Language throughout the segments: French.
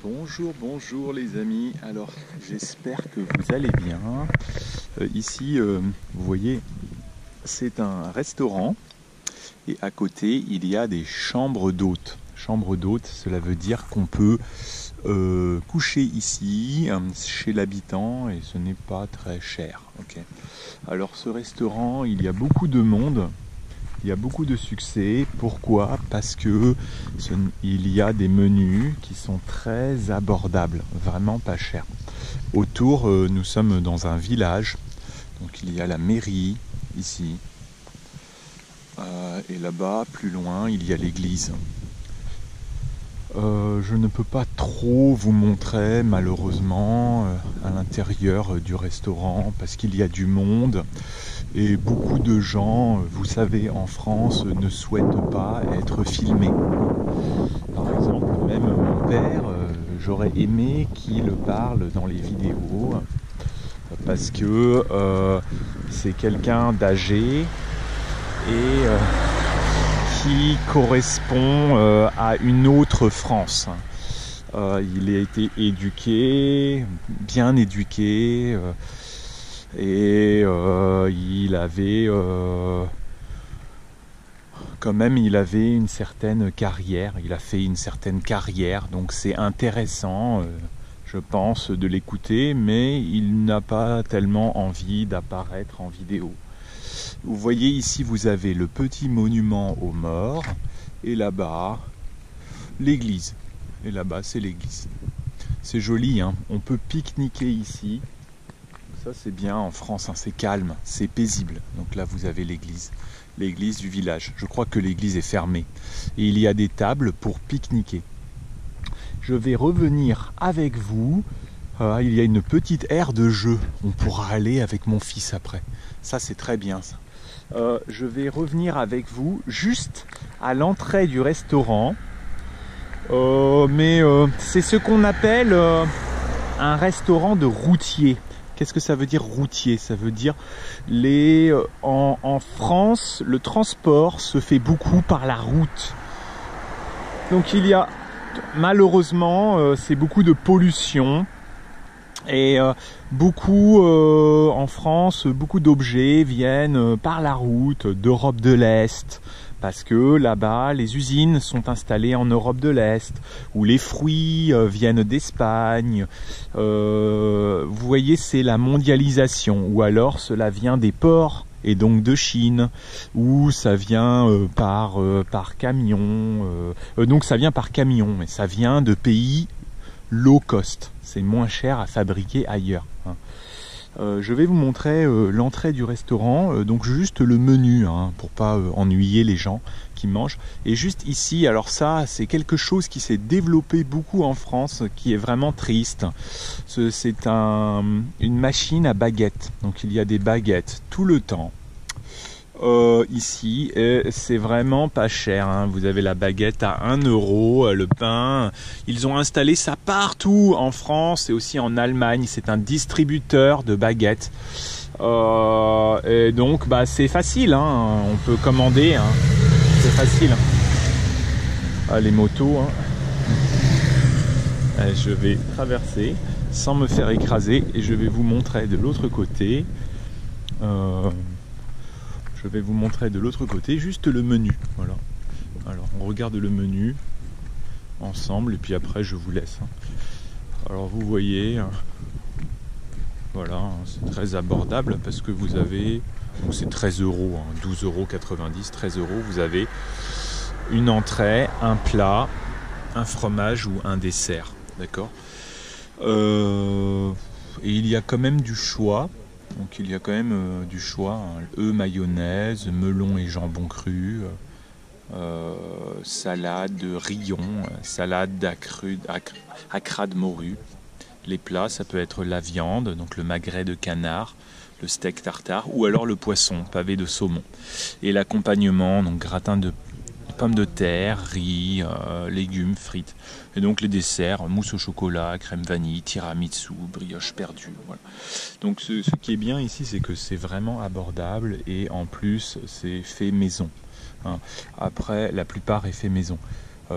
Bonjour, bonjour les amis. Alors j'espère que vous allez bien. Ici, vous voyez, c'est un restaurant et à côté il y a des chambres d'hôtes. Chambres d'hôtes, cela veut dire qu'on peut coucher ici chez l'habitant et ce n'est pas très cher. Okay. Alors ce restaurant, il y a beaucoup de monde. Il y a beaucoup de succès. Pourquoi? Parce que il y a des menus qui sont très abordables, vraiment pas chers. Autour, nous sommes dans un village, donc il y a la mairie ici. Et là-bas, plus loin, il y a l'église. Je ne peux pas trop vous montrer malheureusement à l'intérieur du restaurant parce qu'il y a du monde et beaucoup de gens, vous savez, en France ne souhaitent pas être filmés. Par exemple, même mon père, j'aurais aimé qu'il parle dans les vidéos parce que c'est quelqu'un d'âgé et qui correspond à une autre France. Il a été éduqué, bien éduqué, et il avait quand même il avait une certaine carrière. Il a fait une certaine carrière, donc c'est intéressant, je pense, de l'écouter, mais il n'a pas tellement envie d'apparaître en vidéo. Vous voyez ici, vous avez le petit monument aux morts, et là-bas, l'église. Et là-bas, c'est l'église. C'est joli, hein. On peut pique-niquer ici. Ça, c'est bien en France, hein. C'est calme, c'est paisible. Donc là, vous avez l'église. L'église du village. Je crois que l'église est fermée. Et il y a des tables pour pique-niquer. Je vais revenir avec vous. Il y a une petite aire de jeu. On pourra aller avec mon fils après. Ça, c'est très bien, ça. Je vais revenir avec vous juste à l'entrée du restaurant. Mais c'est ce qu'on appelle un restaurant de routier. Qu'est-ce que ça veut dire routier? Ça veut dire en France, le transport se fait beaucoup par la route. Donc il y a malheureusement c'est beaucoup de pollution. Et beaucoup en France, beaucoup d'objets viennent par la route d'Europe de l'Est, parce que là-bas, les usines sont installées en Europe de l'Est, où les fruits viennent d'Espagne. Vous voyez, c'est la mondialisation, ou alors cela vient des ports, et donc de Chine, ou ça vient par camion. Donc ça vient par camion, mais ça vient de pays low cost. C'est moins cher à fabriquer ailleurs. Je vais vous montrer l'entrée du restaurant, donc juste le menu, pour pas ennuyer les gens qui mangent. Et juste ici, alors ça, c'est quelque chose qui s'est développé beaucoup en France, qui est vraiment triste. C'est une machine à baguettes. Donc il y a des baguettes tout le temps. Ici, c'est vraiment pas cher, hein. Vous avez la baguette à 1 €, le pain. Ils ont installé ça partout en France et aussi en Allemagne. C'est un distributeur de baguettes. Et donc, bah, c'est facile, hein. On peut commander, hein. C'est facile. Ah, les motos, hein. Allez, je vais traverser sans me faire écraser et je vais vous montrer de l'autre côté. Je vais vous montrer de l'autre côté juste le menu. Voilà. Alors on regarde le menu ensemble et puis après je vous laisse. Alors vous voyez, voilà, c'est très abordable parce que vous avez, c'est 13 €, 12,90 €, 13 €. Vous avez une entrée, un plat, un fromage ou un dessert, d'accord. Et il y a quand même du choix. Donc il y a quand même du choix, hein. Mayonnaise, melon et jambon cru, salade de rillon, salade accra de morue. Les plats, ça peut être la viande, donc le magret de canard, le steak tartare, ou alors le poisson, pavé de saumon. Et l'accompagnement, donc gratin de pommes de terre, riz, légumes, frites. Et donc les desserts, mousse au chocolat, crème vanille, tiramisu, brioche perdue. Voilà. Donc ce qui est bien ici, c'est que c'est vraiment abordable et en plus c'est fait maison. Hein. Après, la plupart est fait maison.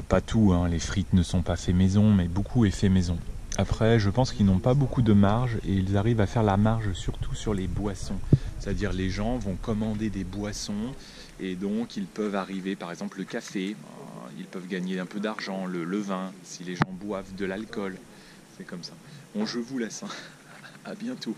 Pas tout, hein, les frites ne sont pas fait maison, mais beaucoup est fait maison. Après, je pense qu'ils n'ont pas beaucoup de marge et ils arrivent à faire la marge surtout sur les boissons. C'est-à-dire les gens vont commander des boissons et donc ils peuvent arriver, par exemple le café, ils peuvent gagner un peu d'argent, le vin, si les gens boivent de l'alcool. C'est comme ça. Bon, je vous laisse. Hein. À bientôt.